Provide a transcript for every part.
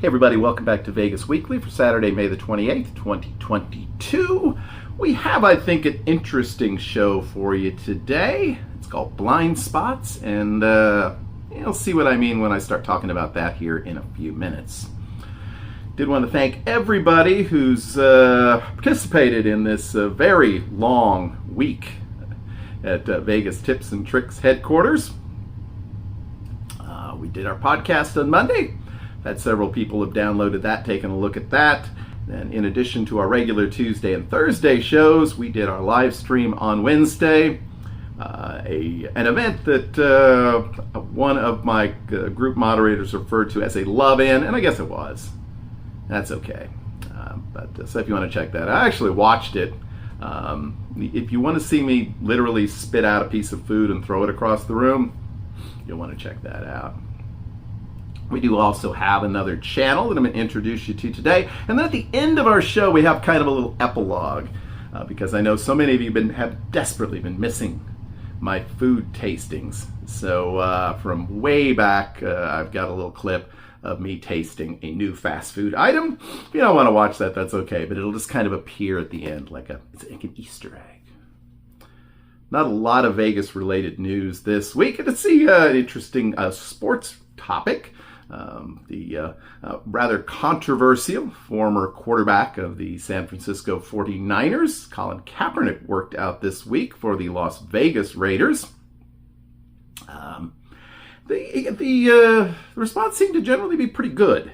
Hey everybody, welcome back to Vegas Weekly for Saturday, May the 28th, 2022. We have, I think, an interesting show for you today. It's called Blind Spots, and you'll see what I mean when I start talking about that here in a few minutes. Did want to thank everybody who's participated in this very long week at Vegas Tips and Tricks headquarters. We did our podcast on Monday. Had several people have downloaded that, taken a look at that. And in addition to our regular Tuesday and Thursday shows, we did our live stream on Wednesday. An event that one of my group moderators referred to as a love-in, and I guess it was. That's okay. So if you want to check that, I actually watched it. If you want to see me literally spit out a piece of food and throw it across the room, you'll want to check that out. We do also have another channel that I'm going to introduce you to today. And then at the end of our show, we have kind of a little epilogue because I know so many of you have desperately been missing my food tastings. So from way back, I've got a little clip of me tasting a new fast food item. If you don't want to watch that, that's okay, but it'll just kind of appear at the end like an Easter egg. Not a lot of Vegas-related news this week. Let's see an interesting sports topic. The rather controversial former quarterback of the San Francisco 49ers, Colin Kaepernick, worked out this week for the Las Vegas Raiders. The response seemed to generally be pretty good.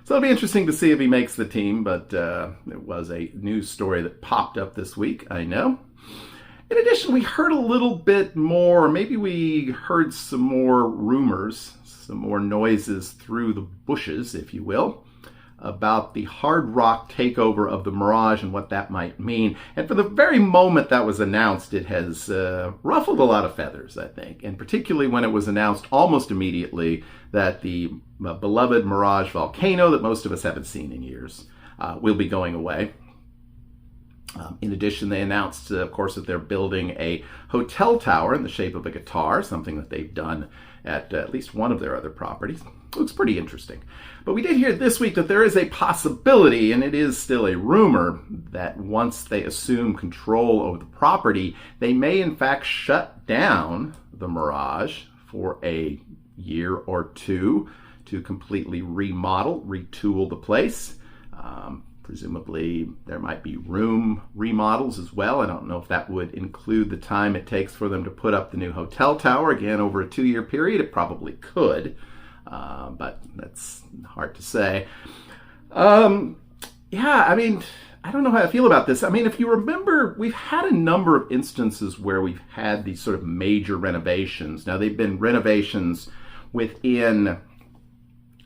So it'll be interesting to see if he makes the team, but it was a news story that popped up this week, I know. In addition, we heard a little bit more, maybe we heard some more rumors, some more noises through the bushes, if you will, about the Hard Rock takeover of the Mirage and what that might mean. And for the very moment that was announced, it has ruffled a lot of feathers, I think. And particularly when it was announced almost immediately that the beloved Mirage volcano that most of us haven't seen in years will be going away. In addition, they announced, of course, that they're building a hotel tower in the shape of a guitar, something that they've done at least one of their other properties. Looks pretty interesting. But we did hear this week that there is a possibility, and it is still a rumor, that once they assume control over the property, they may in fact shut down the Mirage for a year or two to completely remodel, retool the place. Presumably there might be room remodels as well. I don't know if that would include the time it takes for them to put up the new hotel tower. Again, over a 2-year period, it probably could, but that's hard to say. Yeah, I mean, I don't know how I feel about this. I mean, if you remember, we've had a number of instances where we've had these sort of major renovations. Now, they've been renovations within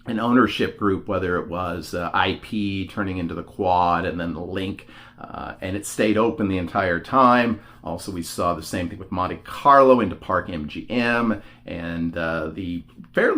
an ownership group, whether it was IP turning into the Quad and then the Link, and it stayed open the entire time. Also, we saw the same thing with Monte Carlo into Park MGM and the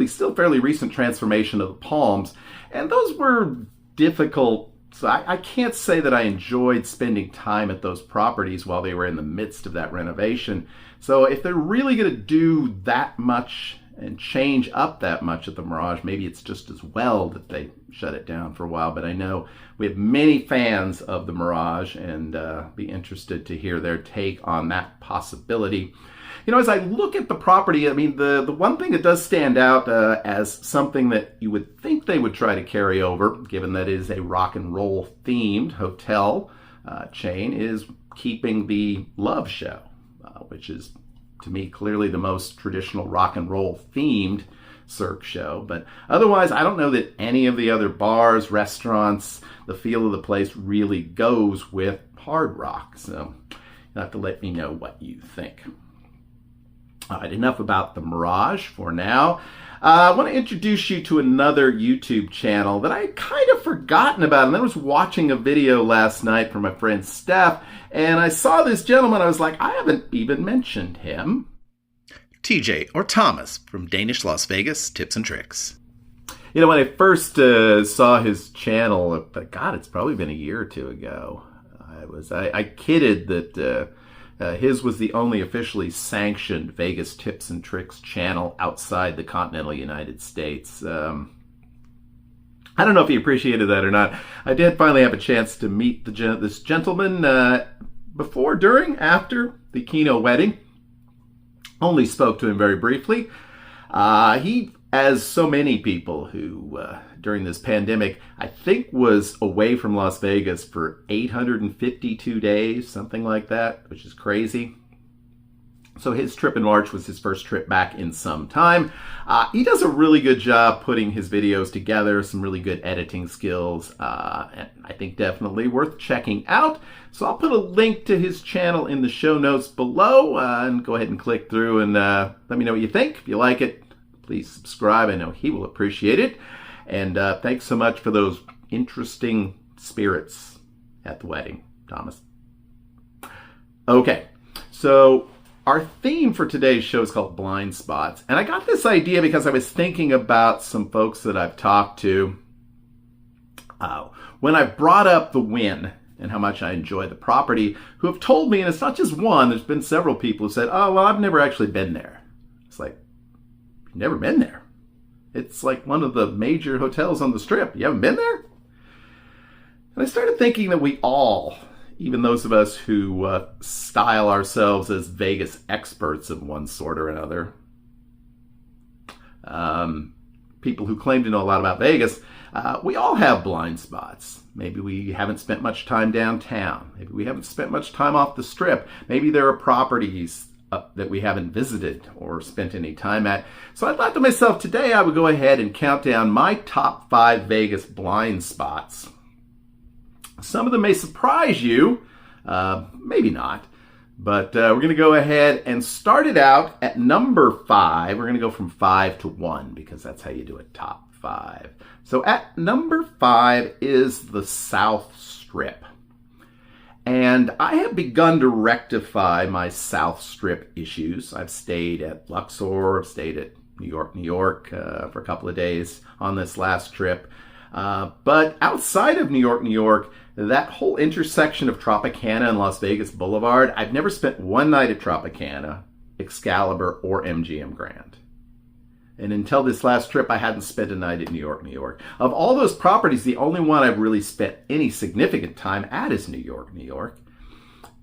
still fairly recent transformation of the Palms. And those were difficult. So I can't say that I enjoyed spending time at those properties while they were in the midst of that renovation. So if they're really going to do that much and change up that much at the Mirage, maybe it's just as well that they shut it down for a while. But I know we have many fans of the Mirage, and be interested to hear their take on that possibility. You know, as I look at the property, I mean, the one thing that does stand out as something that you would think they would try to carry over, given that it is a rock and roll themed hotel chain, is keeping the Love Show, which is, to me, clearly the most traditional rock and roll themed Cirque show. But otherwise, I don't know that any of the other bars, restaurants, the feel of the place really goes with Hard Rock. So you'll have to let me know what you think. All right, enough about the Mirage for now. I want to introduce you to another YouTube channel that I had kind of forgotten about. And I was watching a video last night from my friend Steph, and I saw this gentleman. I was like, I haven't even mentioned him. TJ, or Thomas, from Danish Las Vegas Tips and Tricks. You know, when I first saw his channel, God, it's probably been a year or two ago. I kidded that his was the only officially sanctioned Vegas Tips and Tricks channel outside the continental United States. I don't know if he appreciated that or not. I did finally have a chance to meet this gentleman before, during, after the Kino wedding. Only spoke to him very briefly. He, as so many people who, during this pandemic, I think was away from Las Vegas for 852 days, something like that, which is crazy. So his trip in March was his first trip back in some time. He does a really good job putting his videos together, some really good editing skills, and I think definitely worth checking out. So I'll put a link to his channel in the show notes below, and go ahead and click through and let me know what you think. If you like it, please subscribe. I know he will appreciate it. And thanks so much for those interesting spirits at the wedding, Thomas. Okay, so our theme for today's show is called Blind Spots. And I got this idea because I was thinking about some folks that I've talked to when I brought up the Wynn and how much I enjoy the property, who have told me, and it's not just one, there's been several people who said, oh, well, I've never actually been there. It's like, you've never been there? It's like one of the major hotels on the Strip. You haven't been there? And I started thinking that we all, even those of us who style ourselves as Vegas experts of one sort or another, people who claim to know a lot about Vegas, we all have blind spots. Maybe we haven't spent much time downtown. Maybe we haven't spent much time off the Strip. Maybe there are properties that we haven't visited or spent any time at. So I thought to myself, today I would go ahead and count down my top 5 Vegas blind spots. Some of them may surprise you, maybe not, but we're going to go ahead and start it out at number 5. We're going to go from 5 to 1 because that's how you do it, top 5. So at number 5 is the South Strip. And I have begun to rectify my South Strip issues. I've stayed at Luxor, I've stayed at New York for a couple of days on this last trip. But outside of New York, that whole intersection of Tropicana and Las Vegas Boulevard, I've never spent one night at Tropicana, Excalibur, or MGM Grand. And until this last trip, I hadn't spent a night at New York. Of all those properties, the only one I've really spent any significant time at is New York.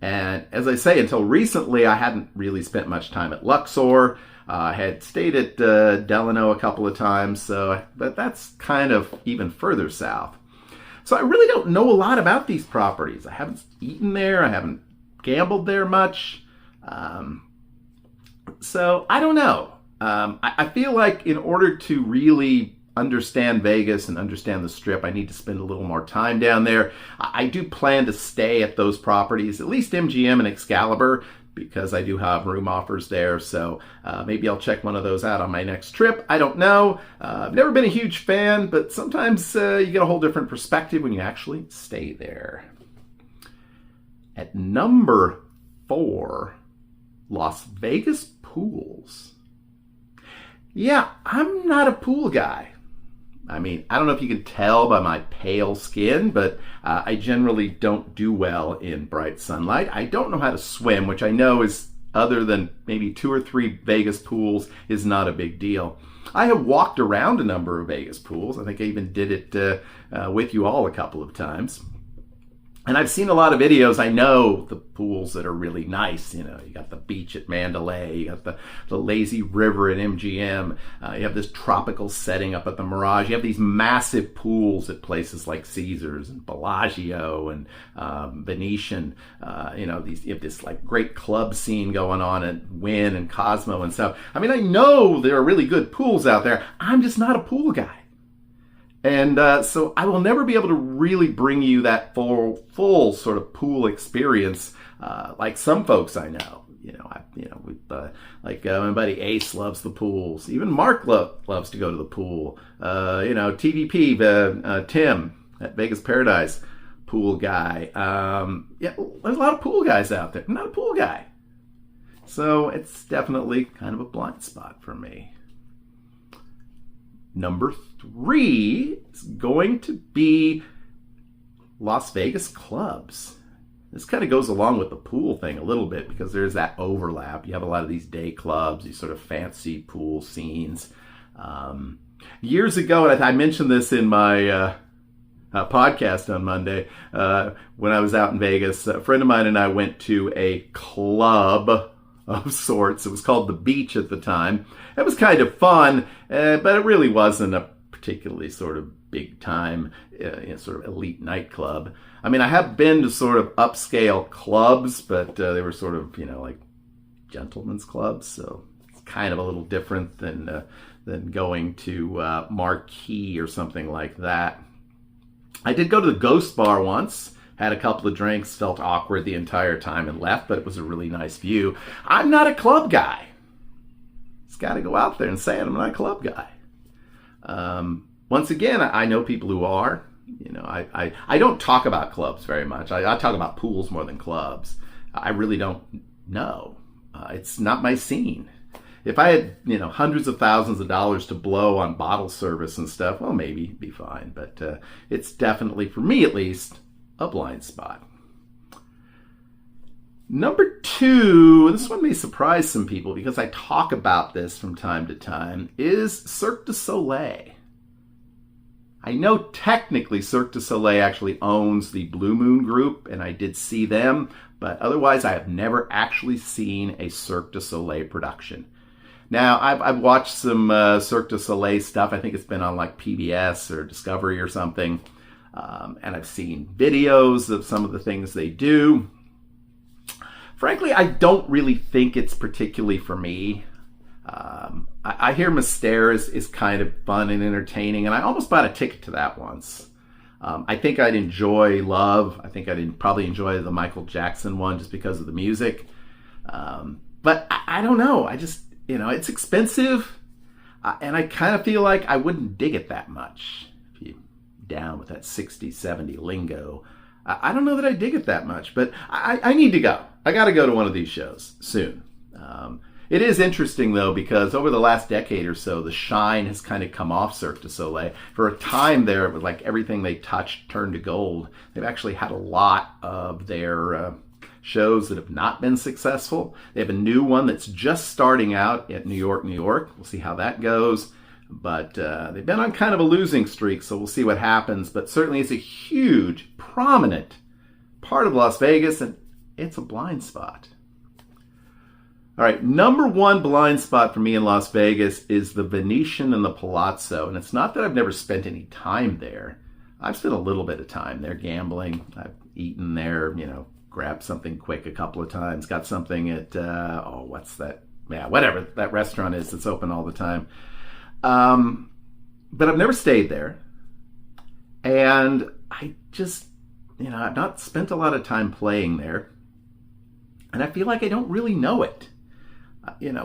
And as I say, until recently, I hadn't really spent much time at Luxor. I had stayed at Delano a couple of times, but that's kind of even further south. So I really don't know a lot about these properties. I haven't eaten there. I haven't gambled there much. So I don't know. I feel like in order to really understand Vegas and understand the Strip, I need to spend a little more time down there. I do plan to stay at those properties, at least MGM and Excalibur, because I do have room offers there. So maybe I'll check one of those out on my next trip. I don't know. I've never been a huge fan, but sometimes you get a whole different perspective when you actually stay there. At number 4, Las Vegas pools. Yeah, I'm not a pool guy. I mean, I don't know if you can tell by my pale skin, but I generally don't do well in bright sunlight. I don't know how to swim, which I know is, other than maybe 2 or 3 Vegas pools, is not a big deal. I have walked around a number of Vegas pools. I think I even did it with you all a couple of times. And I've seen a lot of videos. I know the pools that are really nice. You know, you got the beach at Mandalay, you got the lazy river at MGM, you have this tropical setting up at the Mirage. You have these massive pools at places like Caesars and Bellagio and Venetian. You have this like great club scene going on at Wynn and Cosmo and stuff. I mean, I know there are really good pools out there. I'm just not a pool guy. And so I will never be able to really bring you that full sort of pool experience like some folks I know. My buddy Ace loves the pools. Even Mark loves to go to the pool. TVP, Tim at Vegas Paradise, pool guy. There's a lot of pool guys out there. I'm not a pool guy. So it's definitely kind of a blind spot for me. Number 3 is going to be Las Vegas clubs. This kind of goes along with the pool thing a little bit because there's that overlap. You have a lot of these day clubs, these sort of fancy pool scenes. Years ago, and I mentioned this in my podcast on Monday, when I was out in Vegas, a friend of mine and I went to a club of sorts. It was called The Beach at the time. It was kind of fun, but it really wasn't a particularly sort of big time, sort of elite nightclub. I mean, I have been to sort of upscale clubs, but they were sort of, like gentlemen's clubs, so it's kind of a little different than going to Marquee or something like that. I did go to the Ghost Bar once, had a couple of drinks, felt awkward the entire time and left, but it was a really nice view. I'm not a club guy. Just got to go out there and say it. I'm not a club guy. Once again, I know people who are. I don't talk about clubs very much. I talk about pools more than clubs. I really don't know. It's not my scene. If I had, hundreds of thousands of dollars to blow on bottle service and stuff, well, maybe it'd be fine. But it's definitely, for me at least, a blind spot. Number 2, this one may surprise some people because I talk about this from time to time, is Cirque Du Soleil. I know technically Cirque Du Soleil actually owns the Blue Moon Group, and I did see them, but otherwise I have never actually seen a Cirque Du Soleil production. Now, I've watched some Cirque Du Soleil stuff. I think it's been on like PBS or Discovery or something. And I've seen videos of some of the things they do. Frankly, I don't really think it's particularly for me. I hear Mystere is kind of fun and entertaining, and I almost bought a ticket to that once. I think I'd enjoy Love. I think I'd probably enjoy the Michael Jackson one just because of the music. But I don't know. I just... it's expensive, and I kind of feel like I wouldn't dig it that much. If you down with that 60, 70 lingo, I don't know that I dig it that much, but I need to go. I got to go to one of these shows soon. It is interesting, though, because over the last decade or so, the shine has kind of come off Cirque du Soleil. For a time there, it was like everything they touched turned to gold. They've actually had a lot of their... shows that have not been successful. They have a new one that's just starting out at New York, New York. We'll see how that goes. But they've been on kind of a losing streak, so we'll see what happens. But certainly it's a huge, prominent part of Las Vegas, and it's a blind spot. All right, number 1 blind spot for me in Las Vegas is the Venetian and the Palazzo. And it's not that I've never spent any time there. I've spent a little bit of time there gambling. I've eaten there, grabbed something quick a couple of times, got something at, what's that? Yeah, whatever that restaurant is that's open all the time. But I've never stayed there. And I just, I've not spent a lot of time playing there. And I feel like I don't really know it. And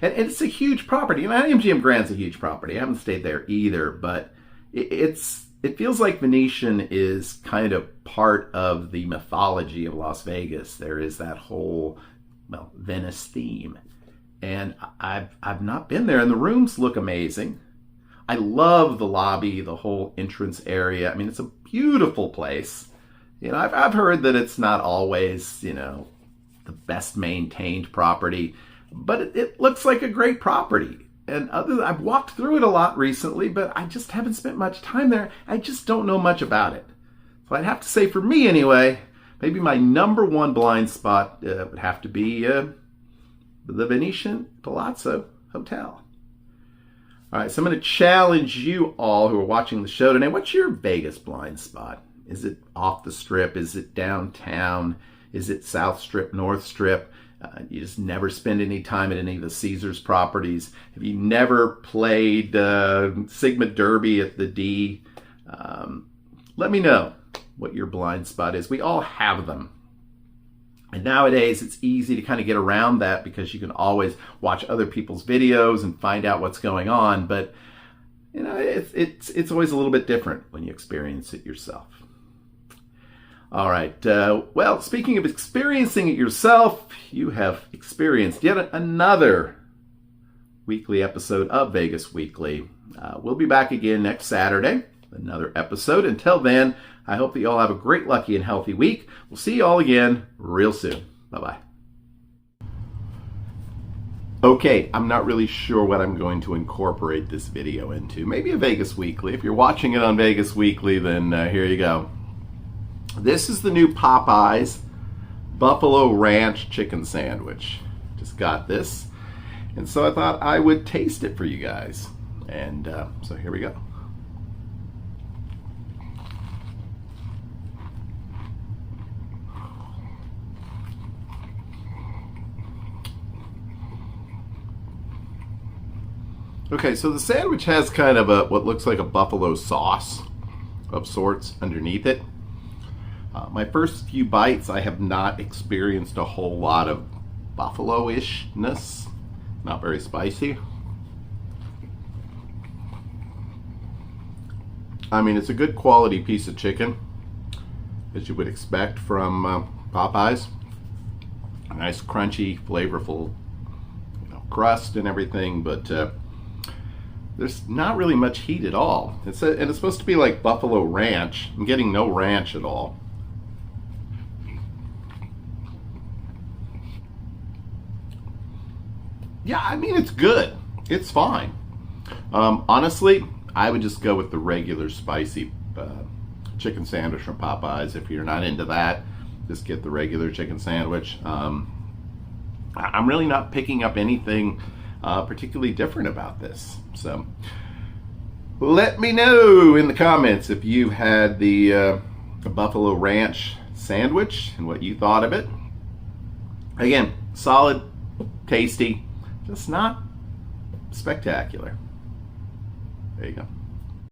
it's a huge property. MGM Grand's a huge property. I haven't stayed there either, but it feels like Venetian is kind of part of the mythology of Las Vegas. There is that whole, Venice theme. And I've not been there, and the rooms look amazing. I love the lobby, the whole entrance area. I mean, it's a beautiful place. I've heard that it's not always, the best maintained property, but it looks like a great property. And I've walked through it a lot recently, but I just haven't spent much time there. I just don't know much about it. So I'd have to say, for me anyway, maybe my number 1 blind spot would have to be the Venetian Palazzo Hotel. All right, so I'm going to challenge you all who are watching the show today. What's your Vegas blind spot? Is it off the Strip? Is it downtown? Is it South Strip, North Strip? You just never spend any time at any of the Caesars properties. Have you never played Sigma Derby at the D? Let me know what your blind spot is. We all have them. And nowadays, it's easy to kind of get around that because you can always watch other people's videos and find out what's going on. But, it's always a little bit different when you experience it yourself. All right. Well, speaking of experiencing it yourself, you have experienced yet another weekly episode of Vegas Weekly. We'll be back again next Saturday, another episode. Until then, I hope that you all have a great, lucky, and healthy week. We'll see you all again real soon. Bye-bye. Okay, I'm not really sure what I'm going to incorporate this video into. Maybe a Vegas Weekly. If you're watching it on Vegas Weekly, then here you go. This is the new Popeyes Buffalo Ranch Chicken Sandwich. Just got this, and so I thought I would taste it for you guys. And so here we go. Okay, so the sandwich has kind of what looks like a buffalo sauce of sorts underneath it. My first few bites, I have not experienced a whole lot of buffalo-ishness. Not very spicy. I mean, it's a good quality piece of chicken, as you would expect from Popeyes. A nice, crunchy, flavorful, crust and everything, but there's not really much heat at all. And it's supposed to be like buffalo ranch. I'm getting no ranch at all. Yeah, I mean, it's good. It's fine. Honestly, I would just go with the regular spicy chicken sandwich from Popeyes. If you're not into that, just get the regular chicken sandwich. I'm really not picking up anything particularly different about this. So let me know in the comments if you had the Buffalo Ranch sandwich and what you thought of it. Again, solid, tasty, just not spectacular. There you go.